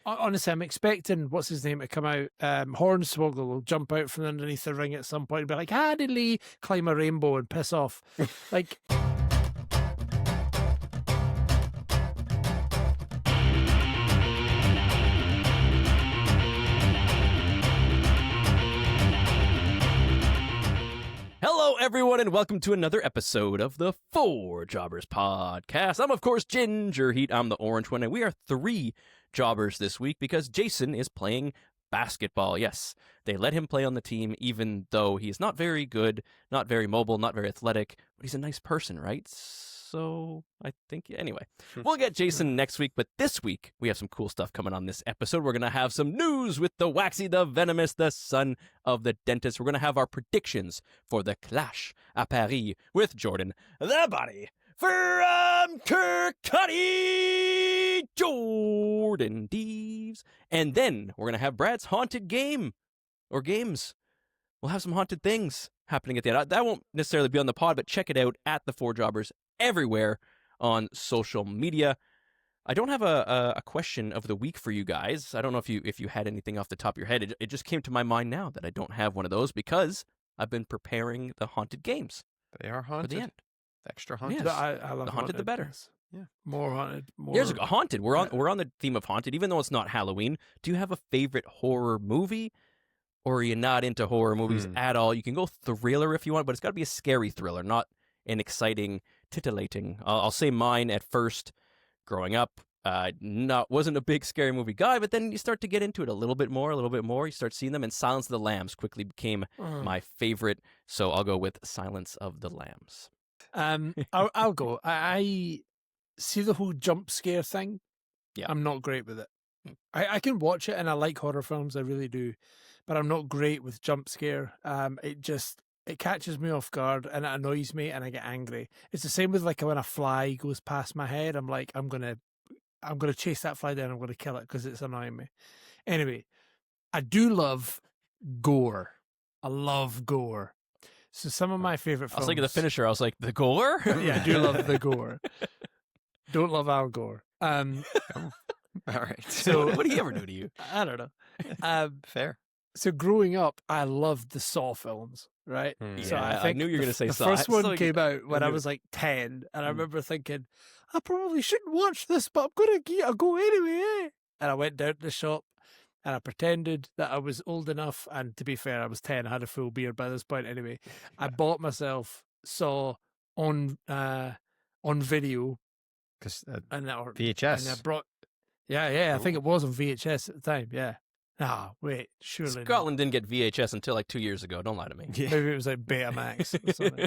Honestly, I'm expecting, what's his name, to come out. Hornswoggle will jump out from underneath the ring at some point and be like, "Hi, diddly," climb a rainbow and piss off. Like... Hello, everyone, and welcome to another episode of the Four Jobbers Podcast. I'm, of course, Ginger Heat. I'm the orange one, and we are 3 jobbers this week because Jason is playing basketball. Yes, they let him play on the team, even though he's not very good, not very mobile, not very athletic, but he's a nice person, right? So I think, anyway, we'll get Jason next week, but this week we have some cool stuff coming on this episode. We're going to have some news with the Waxy, the Venomous, the son of the dentist. We're going to have our predictions for the Clash à Paris with Jordan, the body from Kirkcaldy, Jordan Deves. And then we're going to have Brad's haunted game or games. We'll have some haunted things happening at the end. That won't necessarily be on the pod, but check it out at the Four Jobbers everywhere on social media. I don't have a question of the week for you guys. I don't know if you had anything off the top of your head. It just came to my mind now that I don't have one of those because I've been preparing the haunted games. They are haunted. For the end. Extra haunted. Yes. I love the haunted, the better. Yeah, more haunted. More... Here's a haunted. We're on the theme of haunted, even though it's not Halloween. Do you have a favorite horror movie, or are you not into horror movies at all? You can go thriller if you want, but it's got to be a scary thriller, not an exciting, titillating. I'll say mine at first. Growing up, wasn't a big scary movie guy, but then you start to get into it a little bit more. You start seeing them, and Silence of the Lambs quickly became my favorite. So I'll go with Silence of the Lambs. I'll go. I see the whole jump scare thing. Yeah, I'm not great with it. I can watch it, and I like horror films. I really do, but I'm not great with jump scare. It catches me off guard, and it annoys me, and I get angry. It's the same with like when a fly goes past my head. I'm like, I'm gonna chase that fly down. I'm gonna kill it because it's annoying me. Anyway, I do love gore. I love gore. So some of my favorite films. I was thinking the finisher. I was like, the gore? Yeah, I do love the gore. Don't love Al Gore. All right. So what did he ever do to you? I don't know. Fair. So growing up, I loved the Saw films, right? So Yeah, I knew you were going to say the Saw. first one came out when I was like 10, and I remember thinking, I probably shouldn't watch this, but I'm going to go anyway. Eh? And I went down to the shop, and I pretended that I was old enough, and to be fair, I was 10, I had a full beard by this point anyway. I bought myself Saw on video. Because And VHS. I brought... Yeah, I think it was on VHS at the time, yeah. Ah, wait, surely Scotland didn't get VHS until like 2 years ago. Don't lie to me. Yeah. Maybe it was like Betamax or something.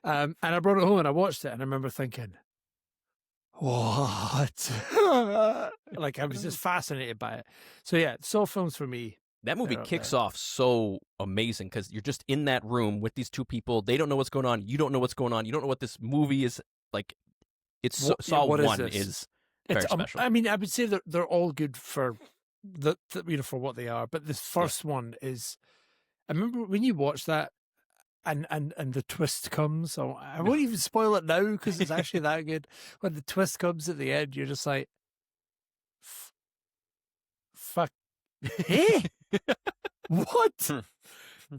And I brought it home and I watched it, and I remember thinking, what? Like, I was just fascinated by it. So yeah, Saw films for me. That movie kicks off so amazing because you're just in that room with these two people. They don't know what's going on. You don't know what's going on. You don't know what this movie is like. Saw 1 is very special. I mean, I would say they're all good for for what they are, but this first one is. I remember when you watch that, and the twist comes. So I won't even spoil it now because it's actually that good. When the twist comes at the end, you're just like, "Fuck, hey, what?"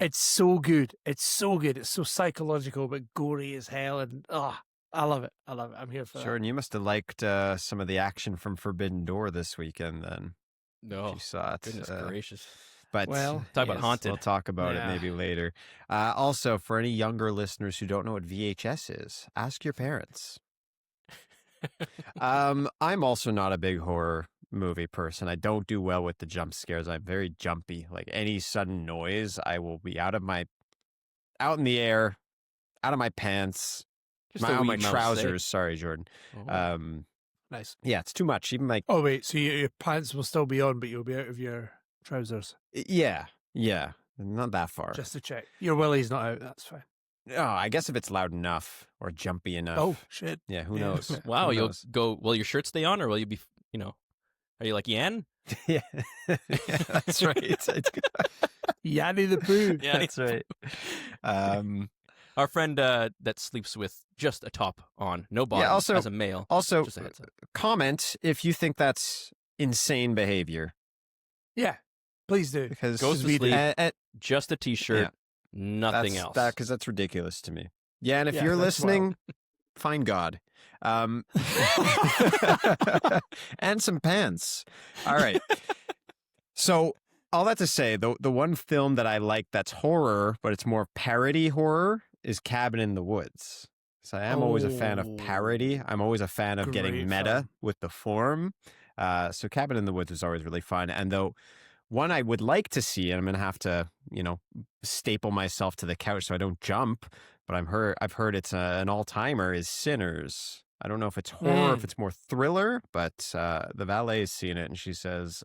It's so good. It's so good. It's so psychological, but gory as hell, and I love it. I'm here for that. Sure, and you must have liked some of the action from Forbidden Door this weekend then. No, you saw it. Goodness gracious. But talk about haunted. We'll talk about it maybe later. Also, for any younger listeners who don't know what VHS is, ask your parents. I'm also not a big horror movie person. I don't do well with the jump scares. I'm very jumpy. Like any sudden noise, I will be out in the air, out of my pants, out of my trousers. Sorry, Jordan. Oh. Nice. Yeah, it's too much. Even like... Oh, wait, so your pants will still be on, but you'll be out of your trousers? Yeah. Not that far. Just to check. Your willy's not out, that's fine. Oh, I guess if it's loud enough or jumpy enough. Oh, shit. Yeah, who knows? Wow, you'll go... Will your shirt stay on, or will you be, are you like Yan? Yeah, that's right. Yanni the Pooh. Yeah, that's right. Our friend that sleeps with just a top on, no bottom, as a male. Also, just a heads up. Comment if you think that's insane behavior. Yeah, please do. Because Goes to we sleep, and just a t-shirt, yeah, nothing else. because that's ridiculous to me. Yeah, and if Yeah, you're that's listening, find God. And some pants. All right. So all that to say, the one film that I like that's horror, but it's more parody horror, is Cabin in the Woods. So I am always a fan of parody. I'm always a fan of getting Great meta film. with the form. So Cabin in the Woods is always really fun. And though one I would like to see, and I'm going to have to, staple myself to the couch so I don't jump, but I've heard it's an all-timer, is Sinners. I don't know if it's horror, if it's more thriller, but the valet has seen it and she says,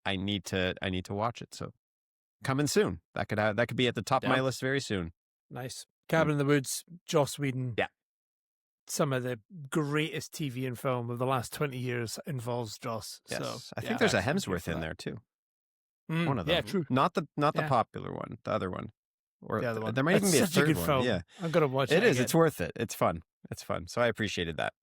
I need to watch it. So coming soon. That could be at the top of my list very soon. Nice. Cabin in the Woods, Joss Whedon. Yeah. Some of the greatest TV and film of the last 20 years involves Joss. Yes. So I think there's a Hemsworth in there too. One of them. Yeah, true. Not the popular one, the other one. Or The other one. there might even be a Such a third good one. film. Yeah. I'm going to watch it. It is. again. It's worth it. It's fun. So I appreciated that.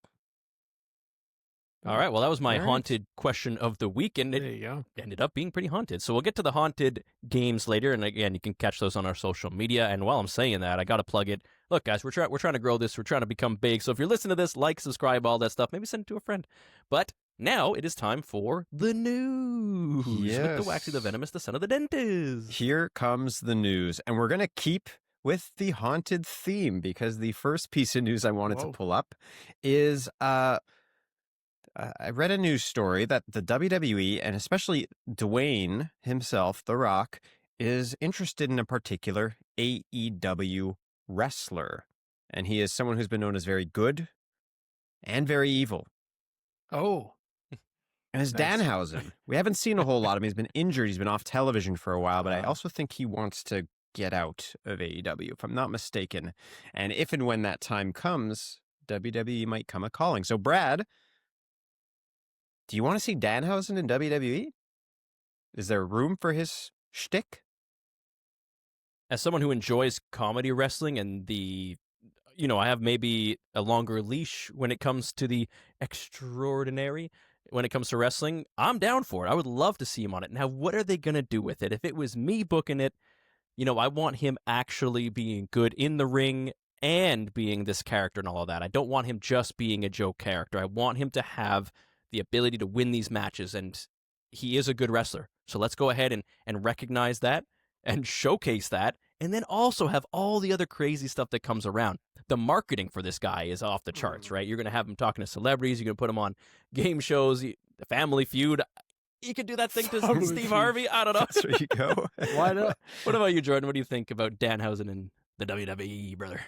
All right, well, that was my All right. haunted question of the week, and There it you go. ended up being pretty haunted. So we'll get to the haunted games later, and again, you can catch those on our social media. And while I'm saying that, I got to plug it. Look, guys, we're trying to grow this. We're trying to become big. So if you're listening to this, like, subscribe, all that stuff. Maybe send it to a friend. But now it is time for the news with the Waxy, the Venomous, the Son of the Dentist. Here comes the news, and we're going to keep with the haunted theme because the first piece of news I wanted to pull up is I read a news story that the WWE, and especially Dwayne himself, The Rock, is interested in a particular AEW wrestler. And he is someone who's been known as very good and very evil. Oh. And it's Danhausen. We haven't seen a whole lot of him. He's been injured. He's been off television for a while, but I also think he wants to get out of AEW, if I'm not mistaken. And if and when that time comes, WWE might come a-calling. So, Brad, do you want to see Danhausen in WWE? Is there room for his shtick? As someone who enjoys comedy wrestling and I have maybe a longer leash when it comes to the extraordinary, when it comes to wrestling, I'm down for it. I would love to see him on it. Now, what are they going to do with it? If it was me booking it, I want him actually being good in the ring and being this character and all of that. I don't want him just being a joke character. I want him to have the ability to win these matches, and he is a good wrestler. So let's go ahead and recognize that and showcase that, and then also have all the other crazy stuff that comes around. The marketing for this guy is off the charts, right? You're going to have him talking to celebrities. You're going to put him on game shows, the Family Feud. You could do that thing to Steve Harvey. I don't know. There you go. Why not? What about you, Jordan? What do you think about Danhausen and the WWE, brother?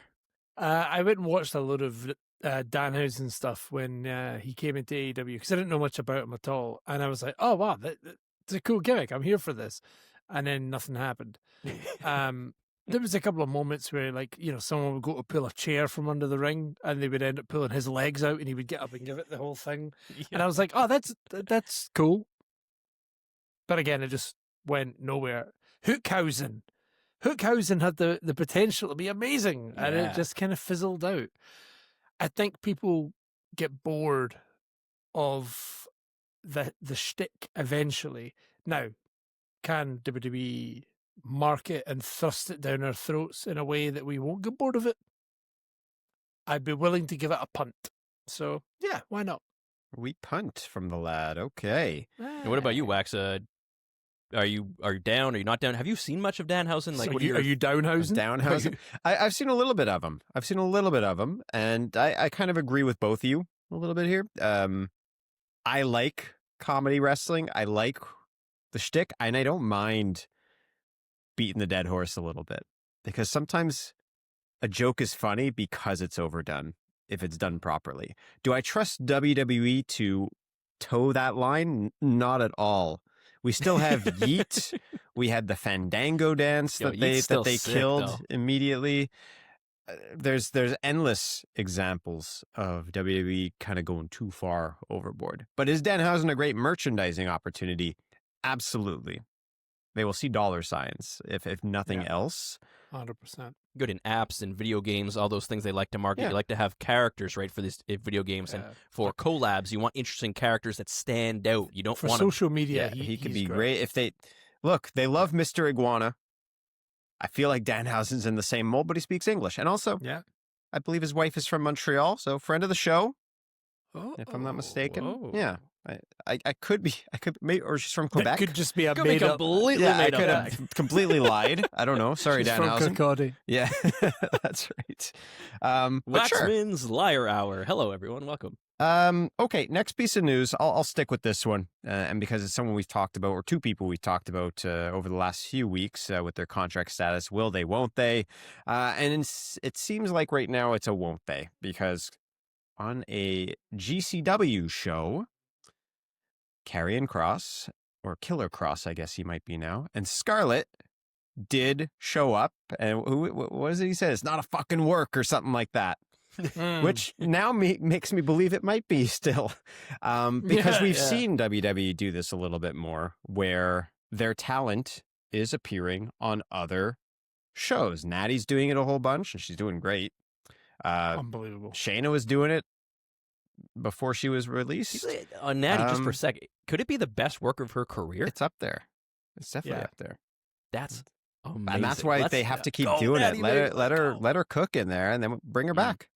I went and watched a load of Danhausen stuff when he came into AEW because I didn't know much about him at all. And I was like, oh, wow, that's a cool gimmick. I'm here for this. And then nothing happened. There was a couple of moments where, someone would go to pull a chair from under the ring and they would end up pulling his legs out and he would get up and give it the whole thing. Yeah. And I was like, oh, that's cool. But again, it just went nowhere. Hookhausen had the potential to be amazing, and it just kind of fizzled out. I think people get bored of the shtick eventually. Now, can WWE market and thrust it down our throats in a way that we won't get bored of it? I'd be willing to give it a punt. So, yeah, why not? We punt from the lad. Okay. And what about you, Wax? Are you down? Are you not down? Have you seen much of Danhausen? Like, are you Downhausen? Downhausen. I've seen a little bit of him. And I kind of agree with both of you a little bit here. I like comedy wrestling. I like the shtick, and I don't mind beating the dead horse a little bit because sometimes a joke is funny because it's overdone if it's done properly. Do I trust WWE to toe that line? Not at all. We still have Yeet. We had the Fandango dance that they killed immediately. There's endless examples of WWE kind of going too far overboard. But is Danhausen a great merchandising opportunity? Absolutely. They will see dollar signs if nothing Yeah. else. 100%. Good in apps and video games, all those things they like to market. Yeah. You like to have characters, right, for these video games. And for collabs, you want interesting characters that stand out. You don't For want social media, he could he's be great. If they love Mr. Iguana. I feel like Danhausen's in the same mold, but he speaks English. And also, Yeah. I believe his wife is from Montreal, so friend of the show, Oh, if I'm not mistaken. whoa. Yeah. I could be, or she's from Quebec. That could just be a Could be made up. completely Yeah, I made could up. have completely lied. I don't know. Sorry, She's from Danhausen. Kirkcaldy. Yeah, that's right. But sure. Waxman's Liar Hour. Hello, everyone. Welcome. Okay, next piece of news. I'll stick with this one, and because it's someone we've talked about, or two people we've talked about over the last few weeks with their contract status. Will they? Won't they? And it seems like right now it's a won't they, because on a GCW show, Karrion Kross, or Killer Kross, I guess he might be now, and Scarlett did show up, and what is it he said? It's not a fucking work or something like that. Which now makes me believe it might be still, because we've seen WWE do this a little bit more, where their talent is appearing on other shows. Natty's doing it a whole bunch, and she's doing great. Unbelievable. Shayna was doing it before she was released. On Natty, just for a second, could it be the best work of her career? It's up there. It's definitely Yeah. up there. That's amazing. And that's why they have to keep Go, doing Natty, it. baby, Let her cook in there, and then bring her back.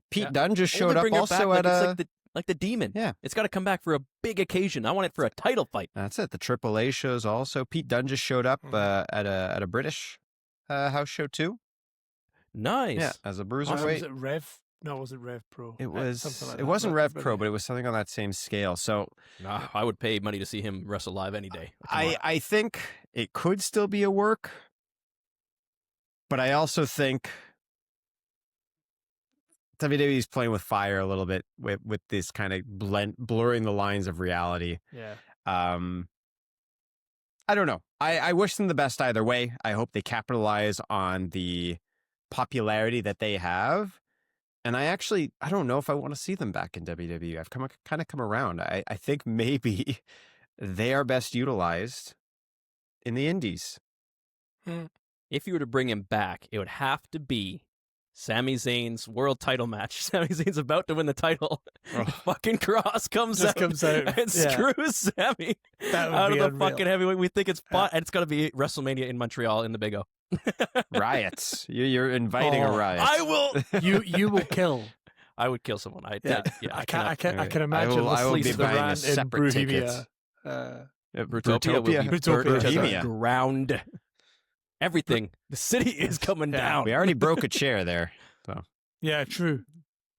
Pete Yeah. Dunne just Only showed up bring her also back at it's like the demon. Yeah. It's got to come back for a big occasion. I want it for a title fight. That's it. The AAA shows also. Pete Dunne just showed up Mhm. at a British house show too. Nice. Yeah, as a Was bruiserweight. it Rev? No, was it Rev Pro? It was. Something like It that, wasn't Rev but Pro, but it was something on that same scale. So Nah, I would pay money to see him wrestle live any day. I think it could still be a work, but I also think WWE is playing with fire a little bit with this kind of blurring the lines of reality. Yeah. I don't know. I wish them the best either way. I hope they capitalize on the popularity that they have. And I don't know if I want to see them back in WWE. I've kind of come around. I think maybe they are best utilized in the indies. If you were to bring him back, it would have to be Sami Zayn's world title match. Sami Zayn's about to win the title. Oh. Fucking Kross comes out and and screws Sami That would out of be the unreal. fucking heavyweight. We think it's fun, and it's going to be WrestleMania in Montreal in the Big O. Riots. You're inviting a Oh, riot. I will. You will kill. I would kill someone. Yeah. I I cannot. can imagine I will the be sleeves buying a around in separate ticket. Bohemia. Brutopia will be Brutopia. burnt to the Bohemia. ground. Everything. The city is coming Yeah. down. We already broke a chair there. Yeah, true.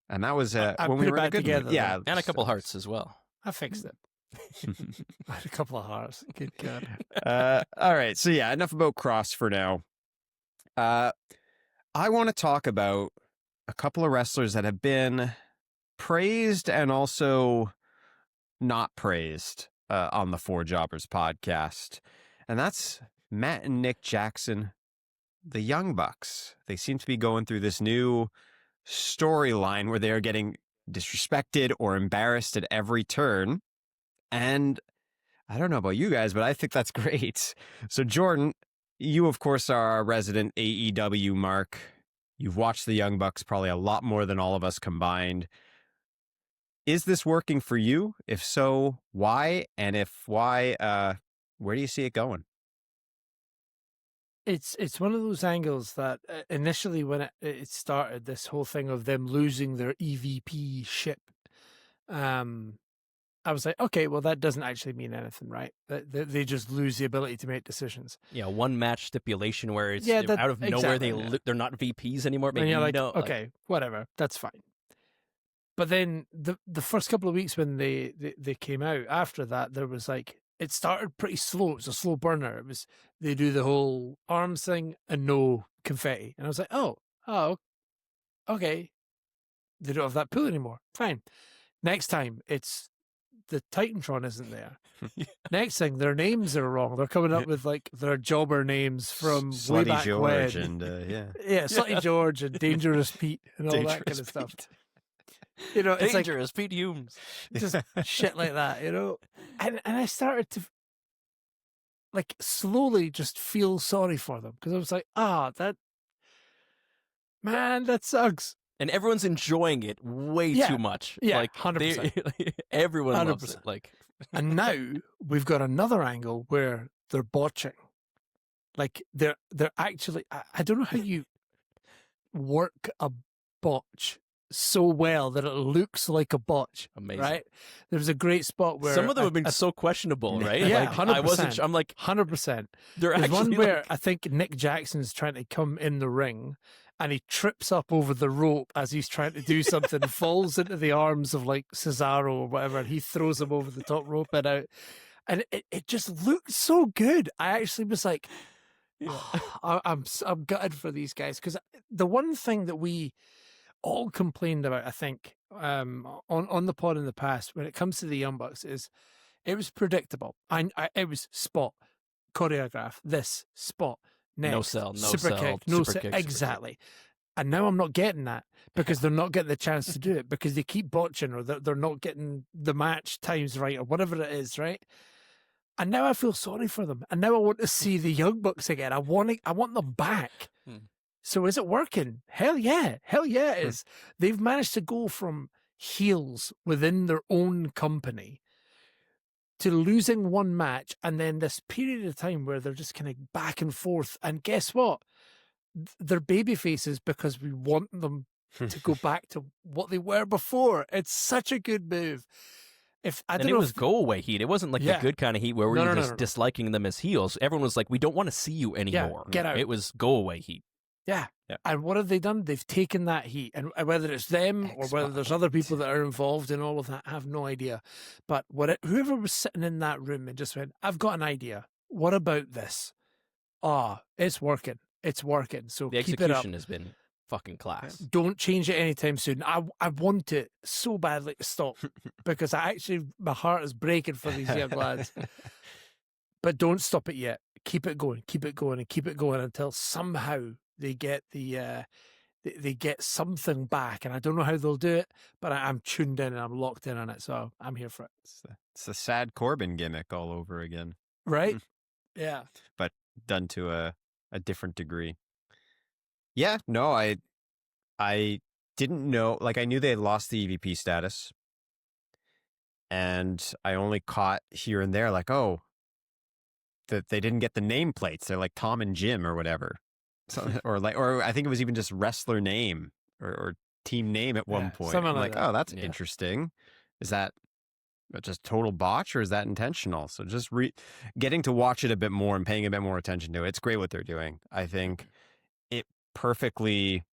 And that was I when put we it were in a back good mood. together, Yeah. And a couple hearts as well. I fixed it. I had a couple of hearts. Good God. All right. So yeah, enough about Kross for now. I want to talk about a couple of wrestlers that have been praised and also not praised on the Four Jobbers podcast. And that's Matt and Nick Jackson, the Young Bucks. They seem to be going through this new storyline where they are getting disrespected or embarrassed at every turn. And I don't know about you guys, but I think that's great. So Jordan, you of course are our resident AEW mark. You've watched the Young Bucks probably a lot more than all of us combined. Is this working for you? If so, why? And if why, where do you see it going? It's one of those angles that initially when it started, this whole thing of them losing their EVP ship, I was like, okay, well, that doesn't actually mean anything, right? They just lose the ability to make decisions. Yeah, one match stipulation where it's Yeah, that- out of nowhere exactly, they're not VPs anymore. And you're like, no, okay, whatever, that's fine. But then the first couple of weeks when they came out after that, there was like, it started pretty slow. It was a slow burner. It was, they do the whole arms thing and no confetti. And I was like, oh, okay. They don't have that pool anymore. Fine. Next time, it's the Titantron isn't there. Next thing, their names are wrong. They're coming up with like their jobber names from way Slutty back George when. and yeah. Yeah, Slutty George and Dangerous Pete and all that kind of stuff. You know, it's like dangerous Pete Humes. just shit like that, you know. And I started to, like slowly just feel sorry for them because I was like, that man, that sucks. And everyone's enjoying it way Yeah. too much. Yeah, like 100%. everyone loves 100%. it. Like, And now we've got another angle where they're botching. Like they're actually, I don't know how you work a botch so well that it looks like a botch. Amazing. Right? There's a great spot where some of them have been so questionable, right? Yeah, like, 100%. I wasn't. I'm like, 100%. they're There's actually one where like, I think Nick Jackson's trying to come in the ring and he trips up over the rope as he's trying to do something, falls into the arms of like Cesaro or whatever, and he throws him over the top rope and out. And it just looked so good. I actually was like, I'm gutted for these guys because the one thing that we all complained about, I think, on the pod in the past when it comes to the Young Bucks is it was predictable. It was spot, choreograph, this spot, next, no sell, no super sell, kick, no super sell, kick, exactly. And now I'm not getting that because they're not getting the chance to do it because they keep botching or they're not getting the match times right or whatever it is, right? And now I feel sorry for them. And now I want to see the Young Bucks again. I want them back. So is it working? Hell yeah. Hell yeah, it is. They've managed to go from heels within their own company to losing one match and then this period of time where they're just kind of back and forth. And guess what? They're baby faces because we want them to go back to what they were before. It's such a good move. And it was go away heat. It wasn't like the good kind of heat where we were just disliking them as heels. Everyone was like, we don't want to see you anymore. Get out. It was go away heat. Yeah. And what have they done? They've taken that heat. And whether it's them or whether there's other people that are involved in all of that, I have no idea. But whoever was sitting in that room and just went, I've got an idea. What about this? It's working. It's working. So the keep it up. execution has been fucking class. Don't change it anytime soon. I want it so badly to stop because my heart is breaking for these young lads. But don't stop it yet. Keep it going, and keep it going until somehow they get they get something back. And I don't know how they'll do it, but I'm tuned in and I'm locked in on it. So I'm here for it. It's the sad Corbin gimmick all over again. Right? Yeah. But done to a different degree. Yeah, no, I didn't know, like I knew they had lost the EVP status and I only caught here and there like, that they didn't get the nameplates. They're like Tom and Jim or whatever. So, or I think it was even just wrestler name or team name at one point. I'm like, that. That's interesting. Is that just total botch or is that intentional? So just getting to watch it a bit more and paying a bit more attention to it. It's great what they're doing. I think it perfectly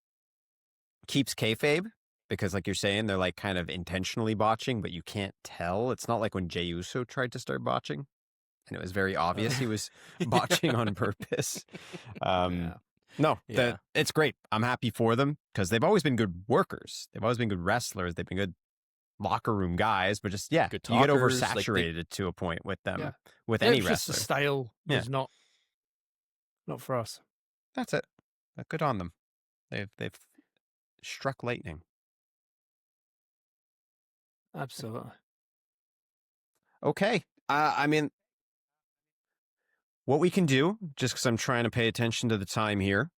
keeps kayfabe because like you're saying, they're like kind of intentionally botching, but you can't tell. It's not like when Jey Uso tried to start botching and it was very obvious he was botching on purpose. It's great. I'm happy for them because they've always been good workers. They've always been good wrestlers. They've been good locker room guys, but just, good talkers, you get oversaturated to a point with them, with any wrestler. Just the style is not for us. That's it. Good on them. They've struck lightning. Absolutely. Okay. I mean, what we can do, just because I'm trying to pay attention to the time here,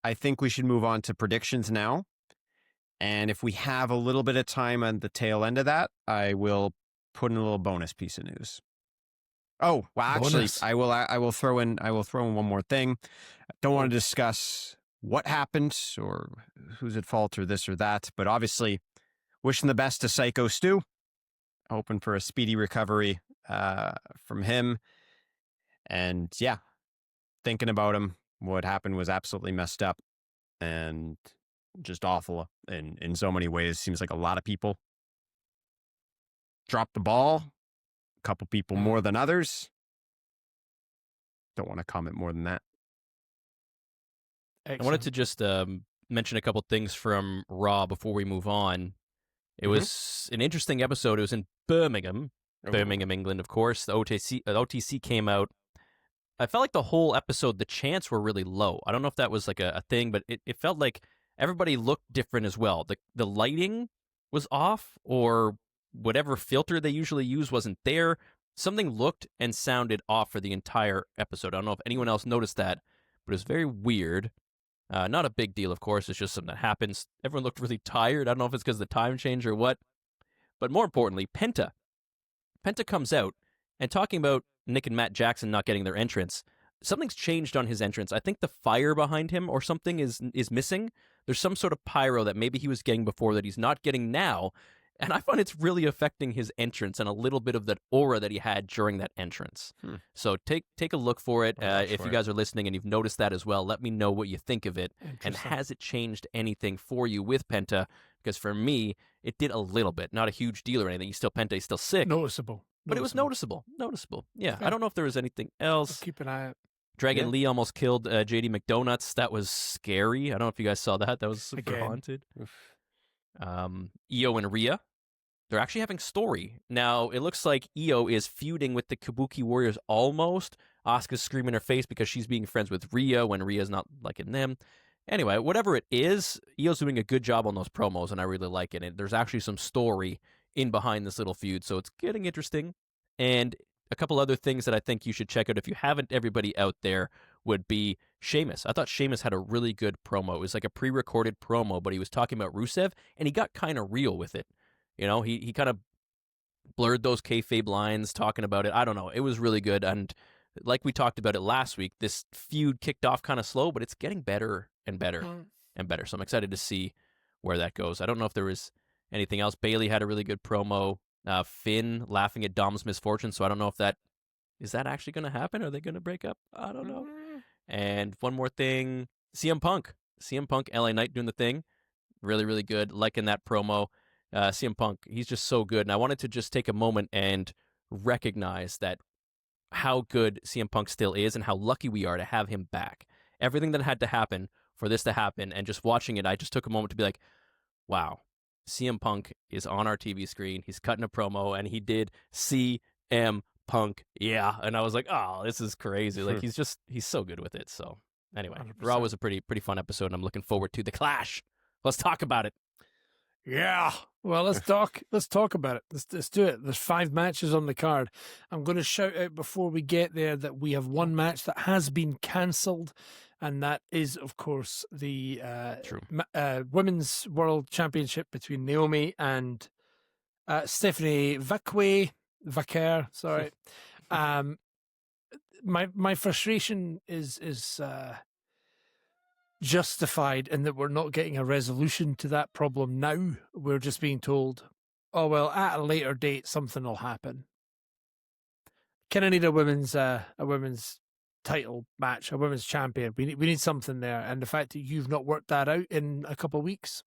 I think we should move on to predictions now. And if we have a little bit of time on the tail end of that, I will put in a little bonus piece of news. Oh, well, actually, I will throw in one more thing. I don't want to discuss what happened or who's at fault or this or that, but obviously wishing the best to Psycho Stu, hoping for a speedy recovery from him. And yeah, thinking about him, what happened was absolutely messed up and just awful in so many ways. Seems like a lot of people dropped the ball, a couple people more than others. Don't want to comment more than that. Excellent. I wanted to just mention a couple things from Raw before we move on. It was an interesting episode. It was in Birmingham, England, of course. The OTC came out. I felt like the whole episode, the chants were really low. I don't know if that was like a thing, but it felt like everybody looked different as well. The lighting was off, or whatever filter they usually use wasn't there. something looked and sounded off for the entire episode. I don't know if anyone else noticed that, but it was very weird. Not a big deal, of course. It's just something that happens. Everyone looked really tired. I don't know if it's because of the time change or what. But more importantly, Penta. Penta comes out and talking about Nick and Matt Jackson not getting their entrance. Something's changed on his entrance. I think the fire behind him or something is missing. There's some sort of pyro that maybe he was getting before that he's not getting now. And I find it's really affecting his entrance and a little bit of that aura that he had during that entrance. So take a look for it. If you guys are listening and you've noticed that as well, let me know what you think of it. And has it changed anything for you with Penta? Because for me, it did a little bit. Not a huge deal or anything. He's still Penta. He's still sick. Noticeable. But it was noticeable. Yeah. I don't know if there was anything else. I'll keep an eye out. Dragon Lee almost killed JD McDonuts. That was scary. I don't know if you guys saw that. That was super haunted. Io and Rhea, they're actually having story. Now, it looks like Io is feuding with the Kabuki Warriors almost. Asuka's screaming in her face because she's being friends with Rhea when Rhea's not liking them. Anyway, whatever it is, Io's doing a good job on those promos, and I really like it. And there's actually some story in behind this little feud, so it's getting interesting. And a couple other things that I think you should check out if you haven't, everybody out there, would be Sheamus. I thought Sheamus had a really good promo. It was like a pre-recorded promo, but he was talking about Rusev, and he got kind of real with it. You know, he kind of blurred those kayfabe lines talking about it. I don't know. It was really good, and like we talked about it last week, this feud kicked off kind of slow, but it's getting better and better and better. So I'm excited to see where that goes. I don't know if there was anything else. Bailey had a really good promo. Finn laughing at Dom's misfortune. So I don't know if is that actually going to happen? Are they going to break up? I don't know. And one more thing, CM Punk, LA Knight doing the thing. Really, really good. Liking that promo. CM Punk, he's just so good. And I wanted to just take a moment and recognize that how good CM Punk still is and how lucky we are to have him back. Everything that had to happen for this to happen, and just watching it, I just took a moment to be like, wow, CM Punk is on our TV screen. He's cutting a promo, and he did CM Punk, yeah. And I was like, oh, this is crazy. Like, he's so good with it. So anyway, 100%. Raw was a pretty fun episode, and I'm looking forward to the Clash. Let's talk about it. Yeah. Well, let's talk about it. Let's do it. There's 5 matches on the card. I'm going to shout out before we get there that we have one match that has been cancelled, and that is, of course, the Women's World Championship between Naomi and Stephanie Vaquer. Sorry. My frustration is justified in that we're not getting a resolution to that problem now. We're just being told, oh, well, at a later date, something will happen. Kind of need a women's title match, a women's champion. We need something there. And the fact that you've not worked that out in a couple of weeks,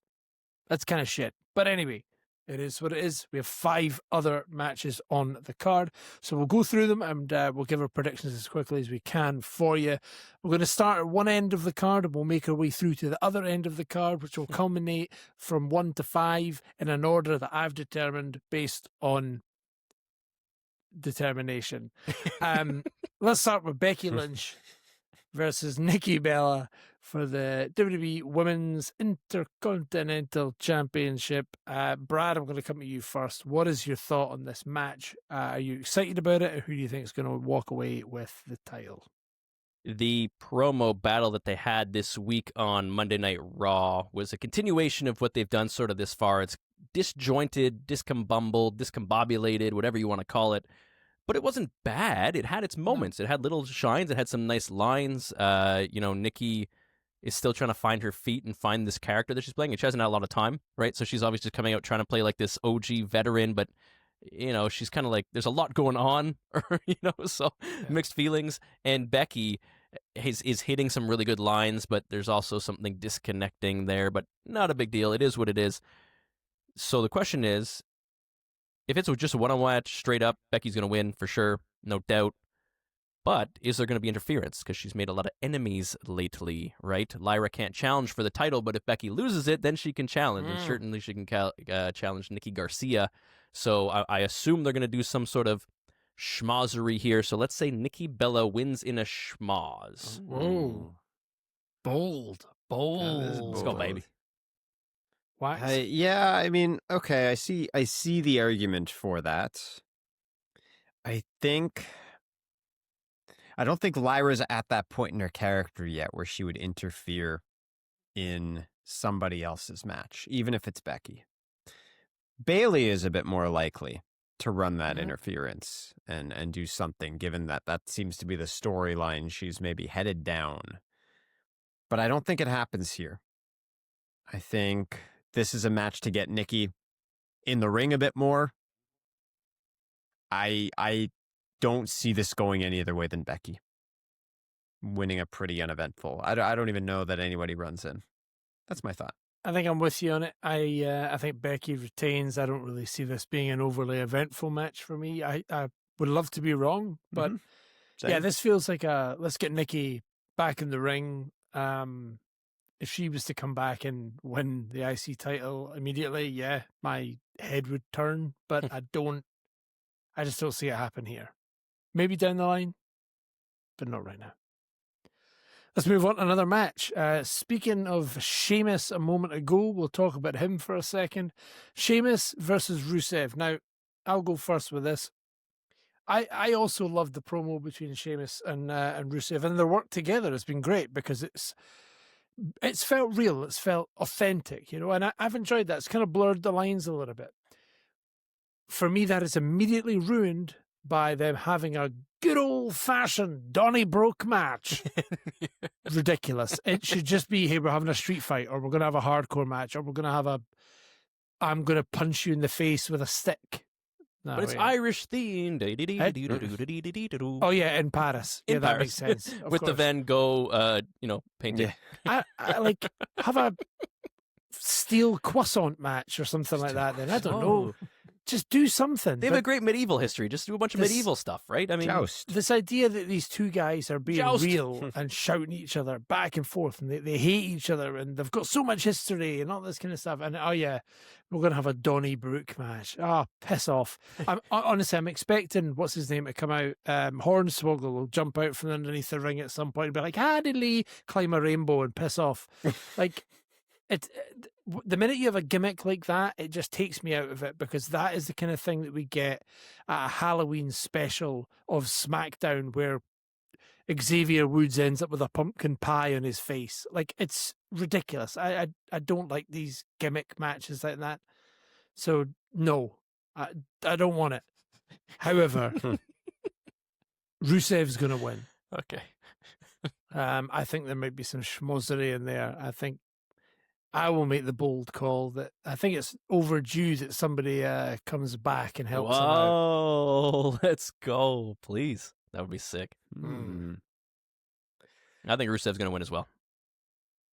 that's kind of shit. But anyway, it is what it is. We have 5 other matches on the card. So we'll go through them and we'll give our predictions as quickly as we can for you. We're going to start at one end of the card and we'll make our way through to the other end of the card, which will culminate from 1 to 5 in an order that I've determined based on determination. Let's start with Becky Lynch versus Nikki Bella for the WWE Women's Intercontinental Championship. Brad, I'm going to come to you first. What is your thought on this match? Are you excited about it, or who do you think is going to walk away with the title? The promo battle that they had this week on Monday Night Raw was a continuation of what they've done sort of this far. It's disjointed, discombobulated, whatever you want to call it. But it wasn't bad. It had its moments. It had little shines. It had some nice lines. Nikki is still trying to find her feet and find this character that she's playing. And she hasn't had a lot of time, right? So she's obviously coming out trying to play like this OG veteran, but, she's kind of like, there's a lot going on, so mixed feelings. And Becky is hitting some really good lines, but there's also something disconnecting there, but not a big deal. It is what it is. So the question is, if it's just a one-on-one match, straight up, Becky's going to win for sure, no doubt. But is there going to be interference? Because she's made a lot of enemies lately, right? Lyra can't challenge for the title, but if Becky loses it, then she can challenge. And certainly she can challenge Nikki Garcia. So I assume they're going to do some sort of schmozzery here. So let's say Nikki Bella wins in a schmoz. Whoa. Bold. Let's go, baby. Why? I mean, okay, I see the argument for that. I don't think Lyra's at that point in her character yet where she would interfere in somebody else's match, even if it's Becky. Bailey is a bit more likely to run that interference and do something, given that that seems to be the storyline she's maybe headed down. But I don't think it happens here. I think this is a match to get Nikki in the ring a bit more. I don't see this going any other way than Becky winning a pretty uneventful. I don't even know that anybody runs in. That's my thought. I think I'm with you on it. I think Becky retains. I don't really see this being an overly eventful match for me. I would love to be wrong, but yeah, this feels like let's get Nikki back in the ring. If she was to come back and win the IC title immediately, yeah, my head would turn, but I just don't see it happen here. Maybe down the line, but not right now. Let's move on to another match. Speaking of Sheamus a moment ago, we'll talk about him for a second. Sheamus versus Rusev. Now, I'll go first with this. I also loved the promo between Sheamus and Rusev, and their work together has been great because it's felt real, it's felt authentic, and I've enjoyed that. It's kind of blurred the lines a little bit. For me, that is immediately ruined by them having a good old-fashioned Donnybrook match. Ridiculous. It should just be, hey, we're having a street fight, or we're going to have a hardcore match, or we're going to have I'm going to punch you in the face with a stick. No, but it's Irish themed. Oh, yeah, in Paris. In that Paris. makes sense. With the Van Gogh, painting. Yeah. I like, have a steel croissant match or something like that then. I don't know. Just do something. They have a great medieval history. Just do a bunch of medieval stuff, right? I mean, Joust. This idea that these two guys are being real and shouting at each other back and forth, and they hate each other, and they've got so much history and all this kind of stuff. And oh yeah, we're going to have a Donnybrook match. Piss off. Honestly, I'm expecting what's his name to come out. Hornswoggle will jump out from underneath the ring at some point and be like, "Diddly," climb a rainbow and piss off. Like the minute you have a gimmick like that, it just takes me out of it, because that is the kind of thing that we get at a Halloween special of SmackDown where Xavier Woods ends up with a pumpkin pie on his face. Like, it's ridiculous. I don't like these gimmick matches like that. So no, I don't want it. However, Rusev's going to win. Okay. I think there might be some schmozzery in there. I think I will make the bold call that I think it's overdue that somebody comes back and helps him out. Oh, let's go, please. That would be sick. I think Rusev's going to win as well.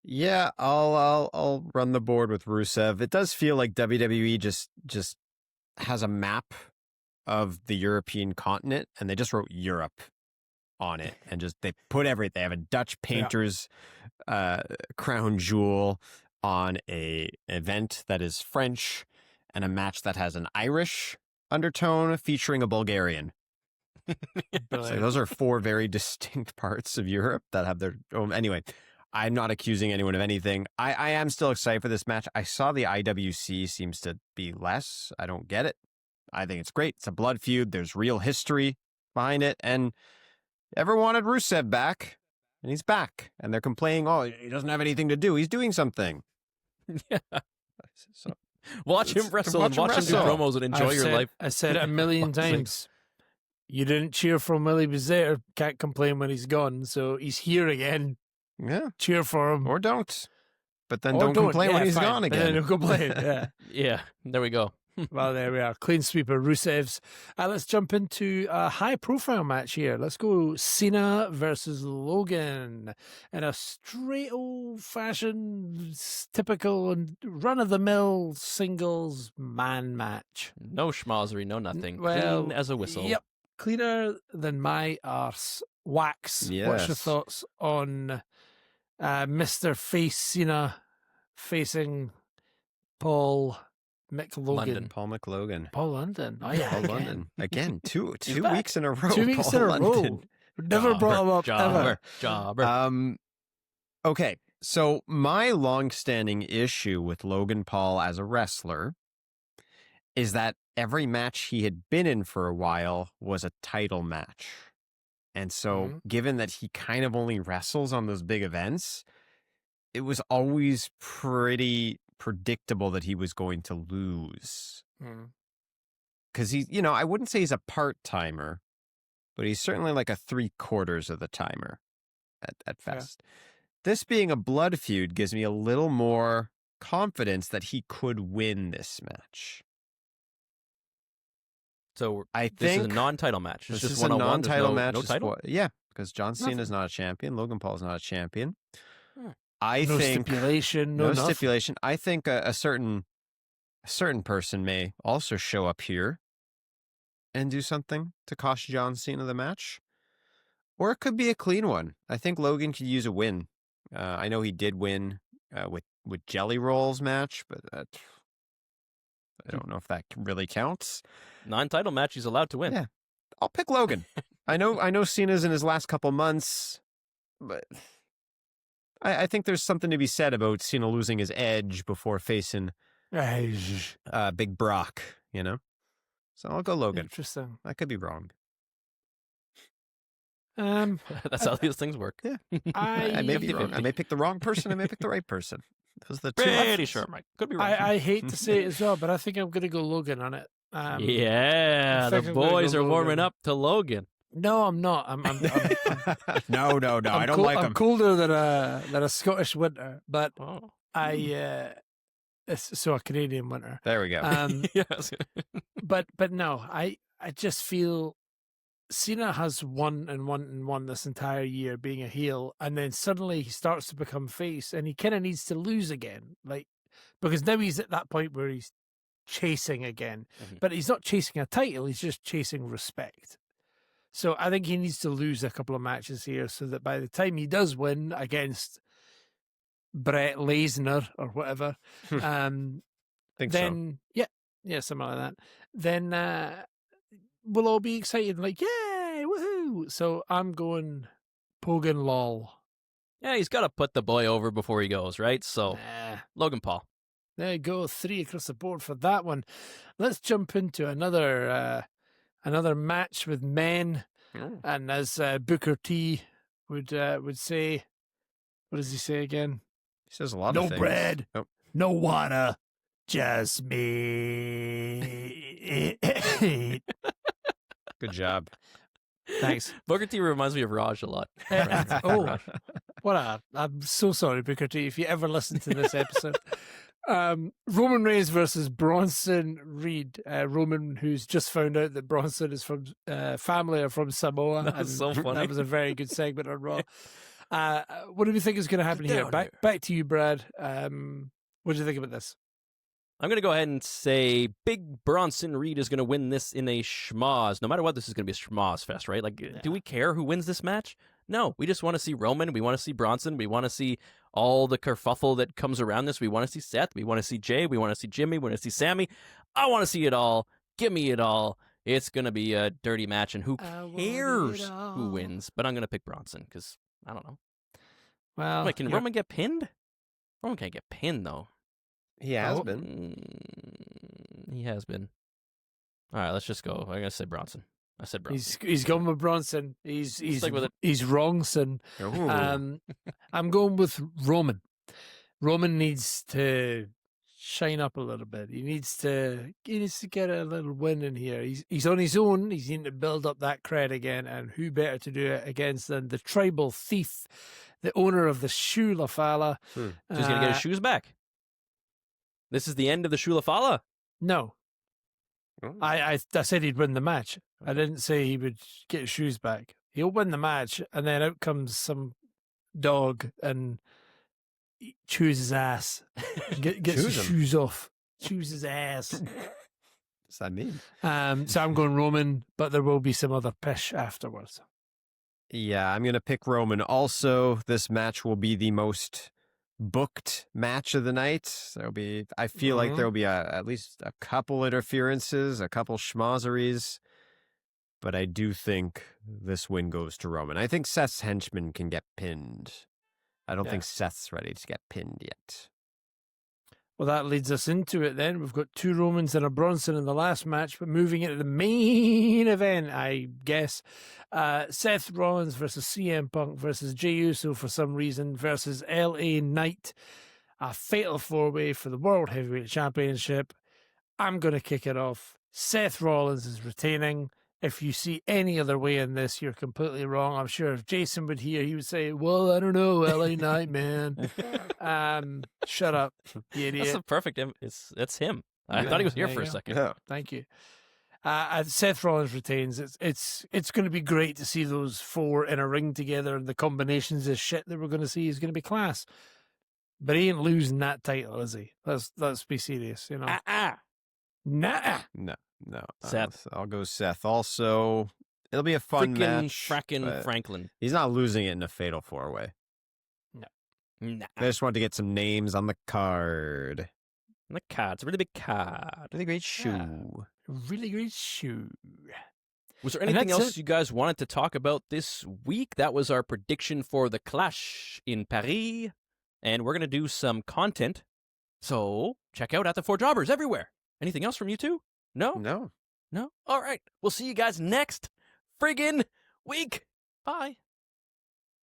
Yeah, I'll run the board with Rusev. It does feel like WWE just has a map of the European continent, and they just wrote Europe on it, and just they put everything. They have a Dutch painter's crown jewel on a event that is French, and a match that has an Irish undertone featuring a Bulgarian. So those are four very distinct parts of Europe that have their own. Anyway, I'm not accusing anyone of anything. I am still excited for this match. I saw the IWC seems to be less. I don't get it. I think it's great. It's a blood feud. There's real history behind it. And ever wanted Rusev back, and he's back. And they're complaining, oh, he doesn't have anything to do. He's doing something. Yeah. So, watch him wrestle and watch him do promos and enjoy your life. I said it a million times. You didn't cheer for him while he was there. Can't complain when he's gone. So he's here again. Yeah. Cheer for him. Or don't. But then don't complain when he's gone again. Don't complain. Yeah. Yeah. There we go. Well, there we are. Clean sweeper, Rusev's. Let's jump into a high-profile match here. Let's go CENA versus Logan in a straight old-fashioned, typical and run-of-the-mill singles man match. No schmozzery, no nothing. Well, clean as a whistle. Yep. Cleaner than my arse. Wax. Yes. What's your thoughts on Mr. Face CENA facing Paul McLogan? Paul McLogan. Paul London. Oh, yeah. Paul again. London. Again, two back. weeks in a row. 2 weeks Paul in a row. London. Never brought him up ever. Jobber. Okay, so my long-standing issue with Logan Paul as a wrestler is that every match he had been in for a while was a title match. And so, given that he kind of only wrestles on those big events, it was always pretty predictable that he was going to lose. Because I wouldn't say he's a part-timer, but he's certainly like a 3/4 of the timer at best. Yeah. This being a blood feud gives me a little more confidence that he could win this match. So this is a non-title match. It's just one-on-one. Non-title match. No title? Yeah, because John Cena is not a champion. Logan Paul is not a champion. I no think stipulation. No stipulation. I think a certain person may also show up here and do something to cost John Cena the match. Or it could be a clean one. I think Logan could use a win. I know he did win with Jelly Roll's match, but I don't know if that really counts. Non-title match, he's allowed to win. Yeah, I'll pick Logan. I know Cena's in his last couple months, but I think there's something to be said about Cena losing his edge before facing Big Brock, So I'll go Logan. Interesting. I could be wrong. That's how these things work. Yeah, I may be wrong. I may pick the wrong person. I may pick the right person. Those are the two. Pretty sure, Mike. Could be wrong. I hate to say it as well, but I think I'm going to go Logan on it. Yeah, the boys are warming up to Logan. No, I'm not. I'm No. I don't like him. I'm colder than a Scottish winter, but it's a Canadian winter. There we go. Yes. but no, I just feel Cena has won this entire year being a heel, and then suddenly he starts to become face, and he kind of needs to lose again, because now he's at that point where he's chasing again, but he's not chasing a title; he's just chasing respect. So I think he needs to lose a couple of matches here, so that by the time he does win against Brett Lesnar or whatever, think then so. yeah, something like that. Then we'll all be excited, like, yay, woohoo! So I'm going Pogan Lol. Yeah, he's got to put the boy over before he goes, right? So Logan Paul. There you go, 3 across the board for that one. Let's jump into another match with men, and as Booker T would say, what does he say again? He says a lot of things. No bread, no water, just me. Good job. Thanks. Booker T reminds me of Raj a lot. I'm so sorry, Booker T, if you ever listen to this episode. Roman Reigns versus Bronson Reed. Roman, who's just found out that Bronson is from family are from Samoa. That's so funny. That was a very good segment on Raw. What do you think is going to happen here? Back to you, Brad. What do you think about this? I'm going to go ahead and say Big Bronson Reed is going to win this in a schmoz. No matter what, this is going to be a schmoz fest, right? Do we care who wins this match? No, we just want to see Roman. We want to see Bronson. We want to see all the kerfuffle that comes around this. We want to see Seth. We want to see Jay. We want to see Jimmy. We want to see Sammy. I want to see it all. Give me it all. It's going to be a dirty match, and who cares who wins? But I'm going to pick Bronson because, I don't know. Well, wait, can Roman get pinned? Roman can't get pinned, though. He has been. He has been. All right, let's just go. I'm going to say Bronson. I said Bronson. He's going with Bronson. He's with it. He's wrong, son. I'm going with Roman. Roman needs to shine up a little bit. He needs to get a little win in here. He's on his own. He's needing to build up that cred again, and who better to do it against than the tribal thief, the owner of the Shula Fala. So he's going to get his shoes back. This is the end of the Shula Fala? No. I said he'd win the match. I didn't say he would get his shoes back. He'll win the match, and then out comes some dog and chews his ass. Gets his shoes off. Chews his ass. What's that mean? So I'm going Roman, but there will be some other pish afterwards. Yeah, I'm going to pick Roman. Also, this match will be the most booked match of the night. I feel like there'll be at least a couple interferences, a couple schmozzeries, but I do think this win goes to Roman. I think Seth's henchman can get pinned. I don't think Seth's ready to get pinned yet. Well, that leads us into it then. We've got 2 Romans and a Bronson in the last match, but moving into the main event, I guess. Seth Rollins versus CM Punk versus Jey Uso for some reason versus LA Knight. A fatal 4-way for the World Heavyweight Championship. I'm going to kick it off. Seth Rollins is retaining. If you see any other way in this, you're completely wrong. I'm sure if Jason would hear, he would say, well, I don't know, LA Knight, man. Shut up, you idiot. That's a perfect. That's him. I thought he was here there for you a go. second. Yeah. Thank you. Seth Rollins retains. It's going to be great to see those 4 in a ring together, and the combinations of shit that we're going to see is going to be class. But he ain't losing that title, is he? Let's be serious, you know. Nah. No. Seth. I'll go Seth. Also, it'll be a fun match. Frackin' Franklin. He's not losing it in a fatal 4-way. Nah. I just wanted to get some names on the card. The card's a really big card. Really great shoe. Really great shoe. Was there And anything that's else it. you guys wanted to talk about this week? That was our prediction for the Clash in Paris. And we're going to do some content. So check out At the Four Jobbers everywhere. Anything else from you two? No? No. No? All right. We'll see you guys next friggin' week. Bye.